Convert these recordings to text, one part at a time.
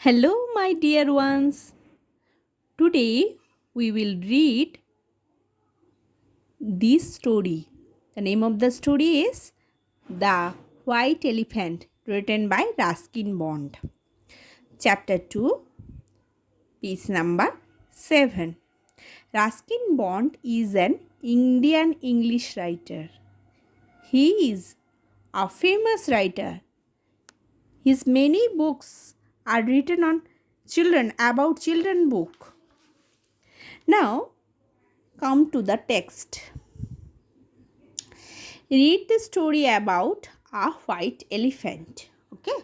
Hello, my dear ones. Today we will read this story. The name of the story is The White Elephant, written by Ruskin Bond. Chapter 2, piece number 7. Ruskin Bond is an Indian English writer. He is a famous writer. His many books are written on children about children book. Now come to the text. Read the story about a white elephant. Okay.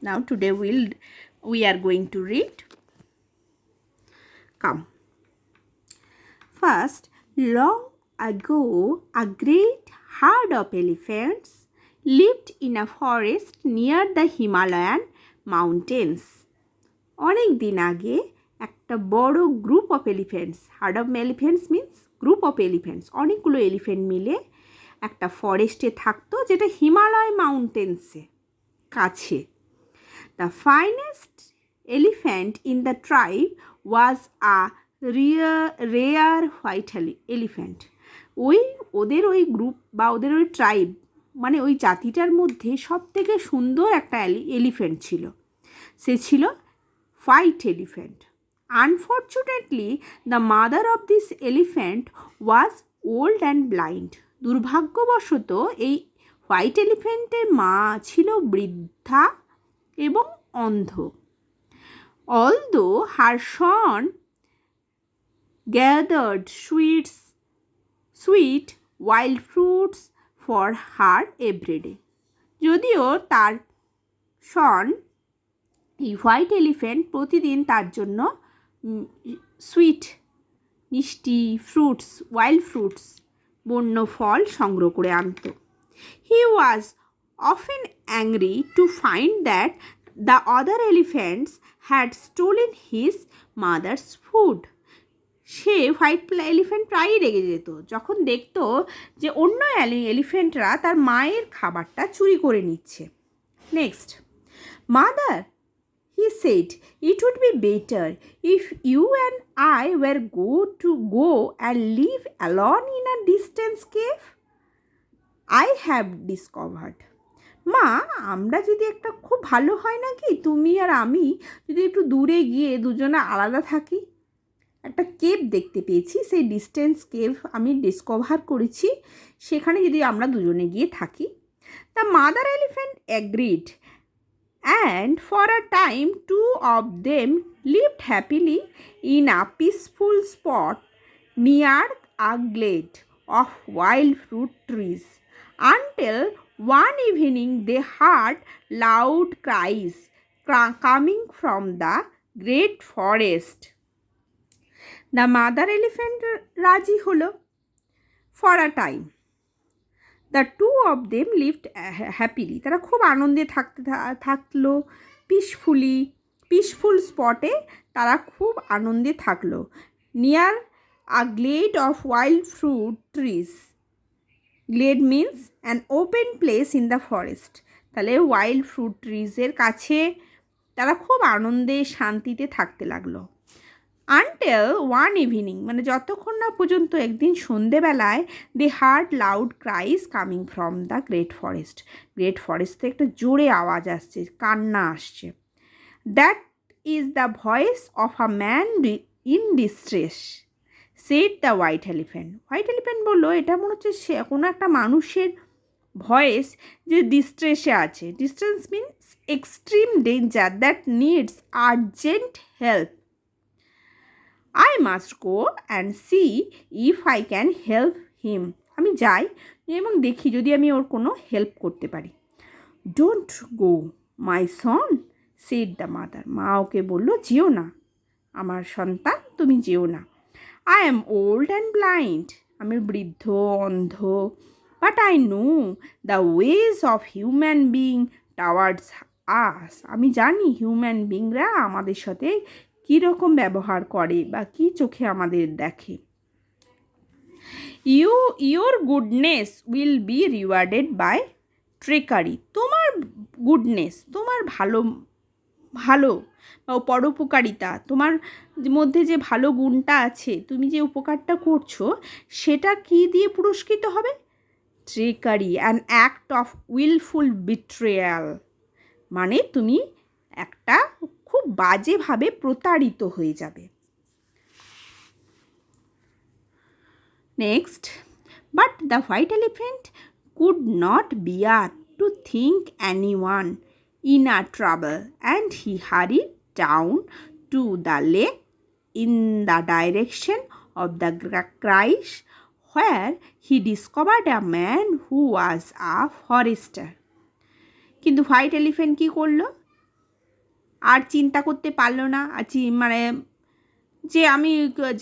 Now today we are going to read. Come. First, long ago, a great herd of elephants lived in a forest near the Himalayan mountains. অনেক দিন আগে একটা বড় group of elephants, hard of elephants means group of elephants, অনেকগুলো elephant মিলে একটা ফরেস্টে থাকতো যেটা হিমালয় মাউন্টেন্সে কাছে। The finest elephant in the tribe was a rare white elephant. ওদের ওই গ্রুপ বা ওদের ওই ট্রাইব মানে ওই জাতিটার মধ্যে সব থেকে সুন্দর একটা এলিফ্যান্ট ছিল। সে ছিল white elephant. Unfortunately, the mother of this elephant was old and blind. দুর্ভাগ্যবশত এই হোয়াইট এলিফ্যান্টের মা ছিল বৃদ্ধা এবং অন্ধ। Although her son gathered sweet wild fruits for her every day. যদিও তার সন এই হোয়াইট এলিফ্যান্ট প্রতিদিন তার জন্য সুইট মিষ্টি ফ্রুটস ওয়াইল্ড ফ্রুটস বন্য ফল সংগ্রহ করে আনত। He was often angry to find that the other elephants had stolen his mother's food. সে হোয়াইট এলিফ্যান্ট প্রায়ই রেগে যেত যখন দেখতো যে অন্য এলিফ্যান্টরা তার মায়ের খাবারটা চুরি করে নিচ্ছে। Next, mother, he said, it would be better if you and I were to go and live alone in a distant cave I have discovered. মা, আমরা যদি একটা খুব ভালো হয় নাকি তুমি আর আমি যদি একটু দূরে গিয়ে দুজনে আলাদা থাকি। একটা কেভ দেখতে পেয়েছি, সেই ডিস্টেন্স কেভ আমি ডিসকভার করেছি, সেখানে যদি আমরা দুজনে গিয়ে থাকি। The mother elephant agreed, and for a time two of them lived happily in a peaceful spot near a glade of wild fruit trees until one evening they heard loud cries coming from the great forest. The mother elephant রাজি হলো। For a time the two of them lived happily, তারা খুব আনন্দে থাকলো। Peaceful স্পটে তারা খুব আনন্দে থাকলো। Near a Glade of wild fruit trees, Glade means an open place in the forest. তাহলে ওয়াইল্ড ফ্রুট ট্রিজের কাছে তারা খুব আনন্দে শান্তিতে থাকতে লাগলো। আনটিল ওয়ান ইভিনিং, মানে যতক্ষণ না পর্যন্ত একদিন সন্ধেবেলায় they heard loud cries coming from the great forest. Great forest থেকে একটা জোরে আওয়াজ আসছে, কান্না আসছে। That is the voice of a man in distress, said the white elephant. White elephant বললো, এটা মনে হচ্ছে সে কোনো একটা মানুষের ভয়েস যে ডিস্ট্রেসে আছে। Distress means extreme danger that needs urgent help. I must go and see if I can help him. আমি যাই এবং দেখি যদি আমি ওর কোনো হেল্প করতে পারি। Don't go, my son, said the mother. মা ওকে বললো, যেও না আমার সন্তান, তুমি যেও না। I am old and blind. আমি বৃদ্ধ অন্ধ। But I know the ways of human being towards us. আমি জানি হিউম্যান বিংরা আমাদের সাথে কীরকম ব্যবহার করে বা কী চোখে আমাদের দেখে। Your goodness will be rewarded by treachery. তোমার গুডনেস, তোমার ভালো বা পরোপকারিতা, তোমার মধ্যে যে ভালো গুণটা আছে, তুমি যে উপকারটা করছো, সেটা কি দিয়ে পুরস্কৃত হবে? Treachery, an act of wilful betrayal, মানে তুমি একটা খুব বাজেভাবে প্রতারিত হয়ে যাবে। Next, but the white elephant could not bear to think anyone in a trouble, and he hurried down to the lake in the direction of the cries, where he discovered a man who was a forester. কিন্তু white elephant কী করলো? আর চিন্তা করতে পারলো না, আর মানে যে আমি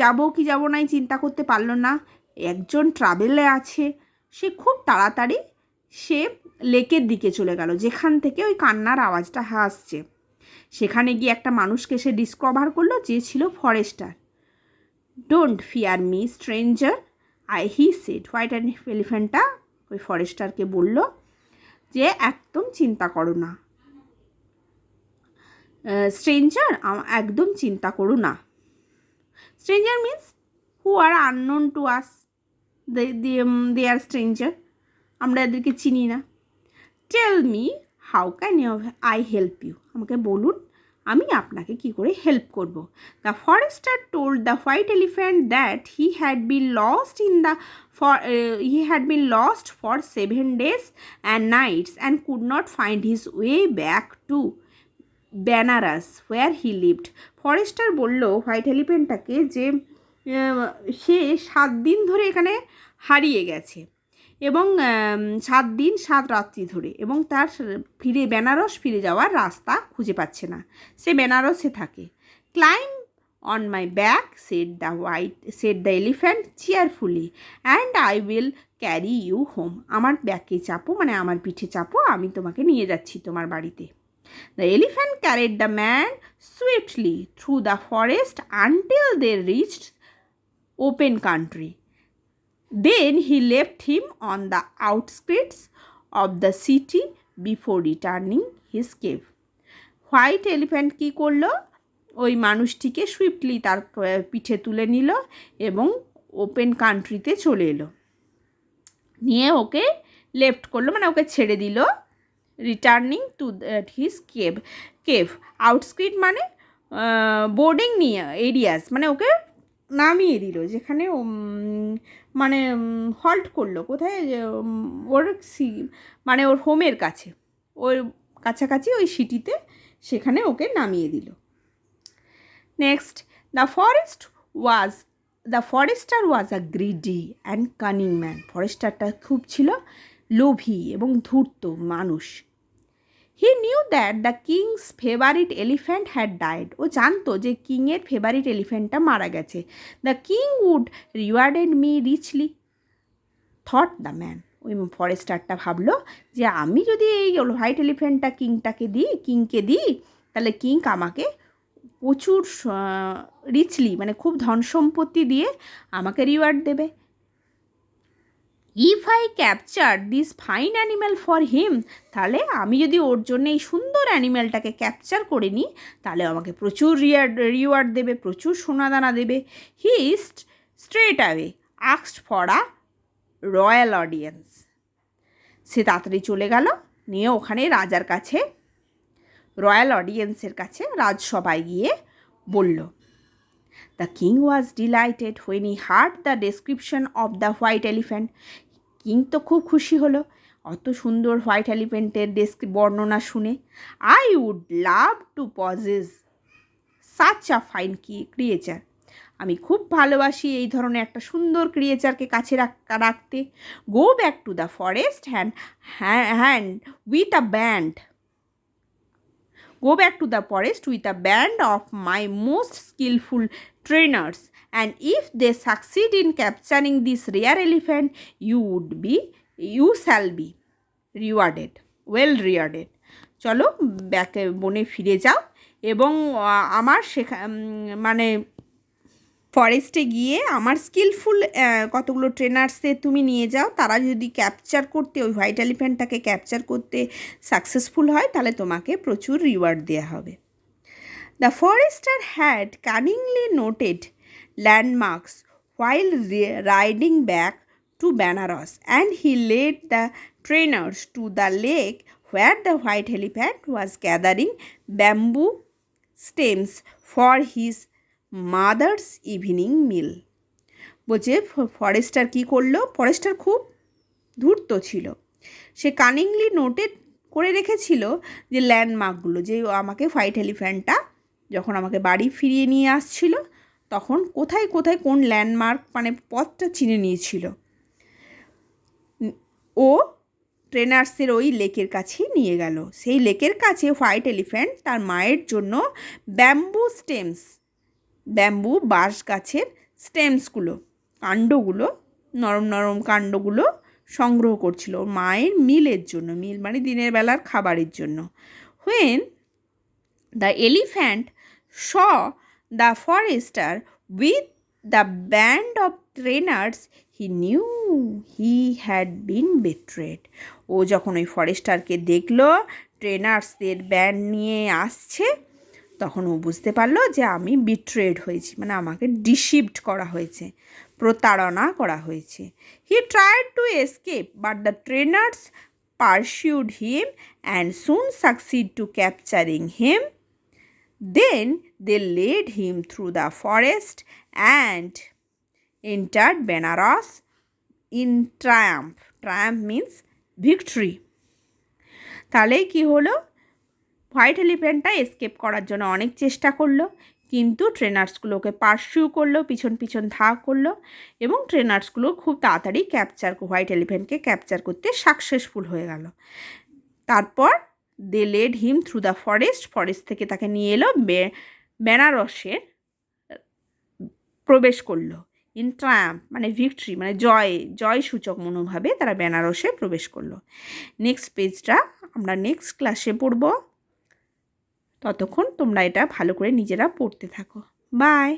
যাব কি যাব না চিন্তা করতে পারলো না। একজন ট্রাভেলে আছে, সে খুব তাড়াতাড়ি সে লেকের দিকে চলে গেল, যেখান থেকে ওই কান্নার আওয়াজটা আসছে। সেখানে গিয়ে একটা মানুষকে সে ডিসকভার করলো, যে ছিল forester. Don't fear me stranger, he said. White এলিফ্যান্টটা ওই ফরেস্টারকে বলল যে একদম চিন্তা করো না স্ট্রেঞ্জার, একদম চিন্তা করো না। Stranger means who are unknown to us, they are stranger, আমরা এদেরকে চিনি না। Tell me how can I help you, আমাকে বলুন আমি আপনাকে কি করে হেল্প করব। The forester told the white elephant that he had been lost for 7 days and nights and could not find his way back to Benares where he lived. Forester বলল white এলিফ্যান্টটাকে যে সে 7 দিন ধরে এখানে হারিয়ে গেছে, এবং 7 দিন 7 রাত্রি ধরে, এবং তার বেনারস ফিরে যাওয়ার রাস্তা খুঁজে পাচ্ছে না, সে বেনারসে থাকে। Climb on my back said the elephant cheerfully, and I will carry you home. আমার ব্যাকে চাপো, মানে আমার পিঠে চাপো, আমি তোমাকে নিয়ে যাচ্ছি তোমার বাড়িতে। The elephant carried the man swiftly through the forest until they reached open country. Then he left him on the outskirts of the city before returning his cave. White elephant কী করলো? ওই মানুষটিকে সুইফটলি তার পিঠে তুলে নিল এবং open কান্ট্রিতে চলে এলো, নিয়ে ওকে লেফট করলো, মানে ওকে ছেড়ে দিল। রিটার্নিং টু হিজ কেভ, আউটস্ক্রিট মানে বোর্ডিং নিয়ে এরিয়াস, মানে ওকে নামিয়ে দিল, যেখানে মানে হল্ট করলো, কোথায়, ওর মানে ওর হোমের কাছে, ওর কাছাকাছি ওই সিটিতে, সেখানে ওকে নামিয়ে দিল। Next, the forester was a greedy and cunning man. ফরেস্টারটা খুব ছিল লোভী এবং ধূর্ত মানুষ। He knew that the king's favourite elephant had died. ও জানতো যে কিংয়ের ফেভারিট এলিফ্যান্টটা মারা গেছে। The king would rewarded me richly, thought the man. ওই ফরেস্টারটা ভাবলো যে আমি যদি এই হোয়াইট এলিফ্যান্টটা কিংকে দিই, তাহলে কিং আমাকে প্রচুর রিচলি, মানে খুব ধন সম্পত্তি দিয়ে আমাকে রিওয়ার্ড দেবে। If I capture this fine animal for him, তাহলে আমি যদি ওর জন্য এই সুন্দর অ্যানিম্যালটাকে ক্যাপচার করে নিই, তাহলে আমাকে প্রচুর রিওয়ার্ড দেবে, প্রচুর সোনাদানা দেবে। He straight away asked for a royal audience. সে তাড়াতাড়ি চলে গেল, নিয়ে ওখানে রাজার কাছে, রয়্যাল অডিয়েন্সের কাছে, রাজসভায় গিয়ে বলল। The king was delighted when he heard the description of the white elephant. King তো খুব খুশি হলো অত সুন্দর হোয়াইট এলিফ্যান্টের বর্ণনা শুনে। I would love to possess such a fine creature. আমি খুব ভালোবাসি এই ধরনের একটা সুন্দর ক্রিয়েচারকে কাছে রাখতে। Go back to the forest hand with a band Go back to the forest with a band of my most skillful trainers, and if they succeed in capturing this rare elephant, you shall be rewarded, well rewarded. চলো বনে ফিরে যাও, এবং আমার মানে ফরেস্টে গিয়ে আমার skilful কতগুলো ট্রেনার্সে তুমি নিয়ে যাও, তারা যদি ক্যাপচার করতে, ওই হোয়াইট এলিফ্যান্টটাকে ক্যাপচার করতে সাকসেসফুল হয়, তাহলে তোমাকে প্রচুর রিওয়ার্ড দেওয়া হবে। The forester had cunningly noted landmarks while riding back to Benares, and he led the trainers to the lake where the white elephant was gathering bamboo stems for his mother's evening meal. বলছে Forster কী করলো, Forster খুব ধূর্ত ছিল, সে কানিংলি noted করে রেখেছিল যে ল্যান্ডমার্কগুলো, যে আমাকে white এলিফ্যান্টটা যখন আমাকে বাড়ি ফিরিয়ে নিয়ে আসছিল তখন কোথায় কোথায় কোন ল্যান্ডমার্ক মানে পথটা চিনে নিয়েছিল। ও ট্রেনার্সের ওই লেকের কাছেই নিয়ে গেল। সেই লেকের কাছে হোয়াইট এলিফ্যান্ট তার মায়ের জন্য ব্যাম্বু বাঁশ গাছের স্টেমসগুলো, কাণ্ডগুলো, নরম নরম কাণ্ডগুলো সংগ্রহ করছিল মায়ের মিলের জন্য, মিল মানে দিনের বেলার খাবারের জন্য। When the elephant saw the forester with the band of trainers, he knew he had been betrayed. ও যখন ওই ফরেস্টারকে দেখলো ট্রেনার্সদের ব্যান্ড নিয়ে আসছে তখন ও বুঝতে পারলো যে আমি বিট্রেড হয়েছি, মানে আমাকে ডিসিভড করা হয়েছে, প্রতারণা করা হয়েছে। He tried to escape but the trainers pursued him and soon succeed to capturing him. Then they led him through the forest and entered Benares in triumph. Triumph means victory. তাহলে কি হলো, white এলিফ্যান্টটা escape করার জন্য অনেক চেষ্টা করলো, কিন্তু ট্রেনার্সগুলোকে pursue করলো, পিছন পিছন ধাওয়া করলো এবং ট্রেনার্সগুলো খুব তাড়াতাড়ি হোয়াইট এলিফ্যান্টকে ক্যাপচার করতে সাকসেসফুল হয়ে গেল। তারপর they led him through the forest থেকে তাকে নিয়ে এলো বেনারসে প্রবেশ করলো। ইন ট্রায়াম্প মানে ভিক্টরি, মানে জয় সূচক মনোভাবে তারা বেনারসে প্রবেশ করলো। নেক্সট পেজটা আমরা নেক্সট ক্লাসে পড়ব। ততক্ষণ তোমরা এটা ভালো করে নিজেরা পড়তে থাকো। বাই।